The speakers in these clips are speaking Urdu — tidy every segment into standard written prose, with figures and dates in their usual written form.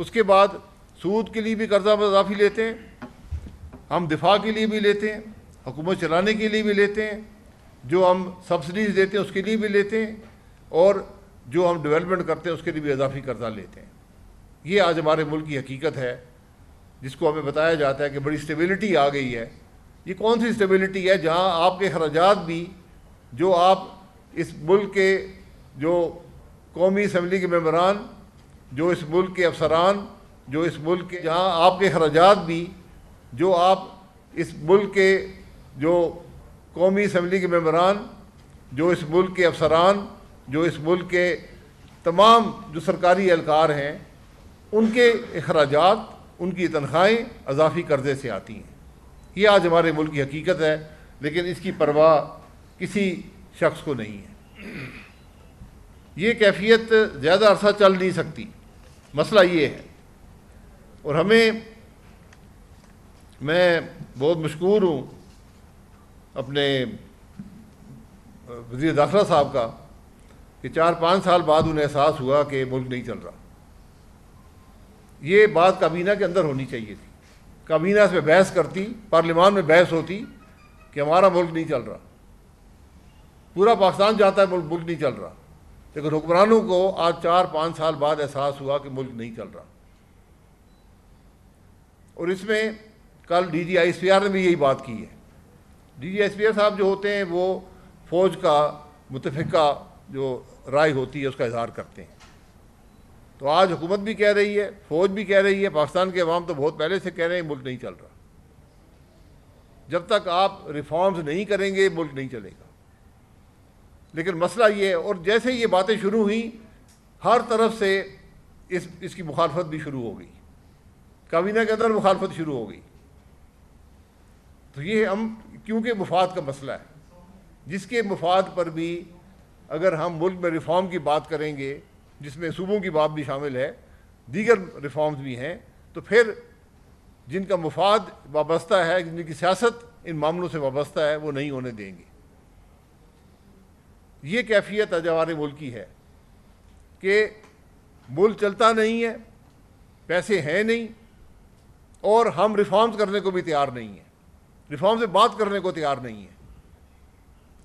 اس کے بعد سود کے لیے بھی قرضہ اضافی لیتے ہیں، ہم دفاع کے لیے بھی لیتے ہیں، حکومت چلانے کے لیے بھی لیتے ہیں، جو ہم سبسڈیز دیتے ہیں اس کے لیے بھی لیتے ہیں، اور جو ہم ڈیولپمنٹ کرتے ہیں اس کے لیے بھی اضافی قرضہ لیتے ہیں۔ یہ آج ہمارے ملک کی حقیقت ہے، جس کو ہمیں بتایا جاتا ہے کہ بڑی اسٹیبلٹی آ گئی ہے۔ یہ کون سی اسٹیبلٹی ہے؟ جہاں آپ کے اخراجات بھی، جو آپ اس ملک کے جو قومی اسمبلی کے ممبران، جو اس ملک کے افسران، جو اس ملک کے، جہاں آپ کے اخراجات بھی، جو آپ اس ملک کے جو قومی اسمبلی کے ممبران، جو اس ملک کے افسران، جو اس ملک کے تمام جو سرکاری اہلکار ہیں، ان کے اخراجات، ان کی تنخواہیں اضافی قرضے سے آتی ہیں۔ یہ آج ہمارے ملک کی حقیقت ہے، لیکن اس کی پرواہ کسی شخص کو نہیں ہے۔ یہ کیفیت زیادہ عرصہ چل نہیں سکتی، مسئلہ یہ ہے۔ اور میں بہت مشکور ہوں اپنے وزیر داخلہ صاحب کا کہ 4-5 سال بعد انہیں احساس ہوا کہ ملک نہیں چل رہا۔ یہ بات کابینہ کے اندر ہونی چاہیے تھی، کابینہ اس پہ بحث کرتی، پارلیمان میں بحث ہوتی کہ ہمارا ملک نہیں چل رہا، پورا پاکستان جاتا ہے ملک نہیں چل رہا، لیکن حکمرانوں کو آج 4-5 سال بعد احساس ہوا کہ ملک نہیں چل رہا۔ اور اس میں کل D G I S P R نے بھی یہی بات کی ہے۔ D G S P R صاحب جو ہوتے ہیں وہ فوج کا متفقہ جو رائے ہوتی ہے اس کا اظہار کرتے ہیں۔ تو آج حکومت بھی کہہ رہی ہے، فوج بھی کہہ رہی ہے، پاکستان کے عوام تو بہت پہلے سے کہہ رہے ہیں ملک نہیں چل رہا۔ جب تک آپ ریفارمز نہیں کریں گے ملک نہیں چلے گا۔ لیکن مسئلہ یہ ہے، اور جیسے یہ باتیں شروع ہوئیں ہر طرف سے اس کی مخالفت بھی شروع ہو گئی، کابینہ کے اندر مخالفت شروع ہو گئی۔ تو یہ ہم کیونکہ مفاد کا مسئلہ ہے، جس کے مفاد پر بھی اگر ہم ملک میں ریفارم کی بات کریں گے، جس میں صوبوں کی بات بھی شامل ہے، دیگر ریفارمز بھی ہیں، تو پھر جن کا مفاد وابستہ ہے، جن کی سیاست ان معاملوں سے وابستہ ہے، وہ نہیں ہونے دیں گے۔ یہ کیفیت آج ہمارے ملک کی ہے کہ ملک چلتا نہیں ہے، پیسے ہیں نہیں، اور ہم ریفارمز کرنے کو بھی تیار نہیں ہیں، ریفارم سے بات کرنے کو تیار نہیں ہیں۔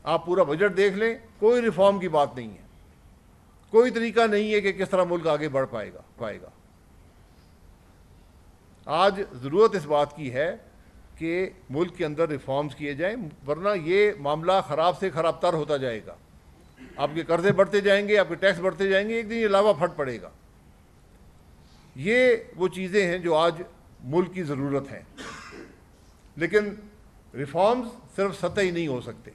آپ پورا بجٹ دیکھ لیں، کوئی ریفارم کی بات نہیں ہے، کوئی طریقہ نہیں ہے کہ کس طرح ملک آگے بڑھ پائے گا۔ آج ضرورت اس بات کی ہے کہ ملک کے اندر ریفارمز کیے جائیں، ورنہ یہ معاملہ خراب سے خراب تر ہوتا جائے گا۔ آپ کے قرضے بڑھتے جائیں گے، آپ کے ٹیکس بڑھتے جائیں گے، ایک دن یہ لاوا پھٹ پڑے گا۔ یہ وہ چیزیں ہیں جو آج ملک کی ضرورت ہیں، لیکن ریفارمز صرف سطحی نہیں ہو سکتے۔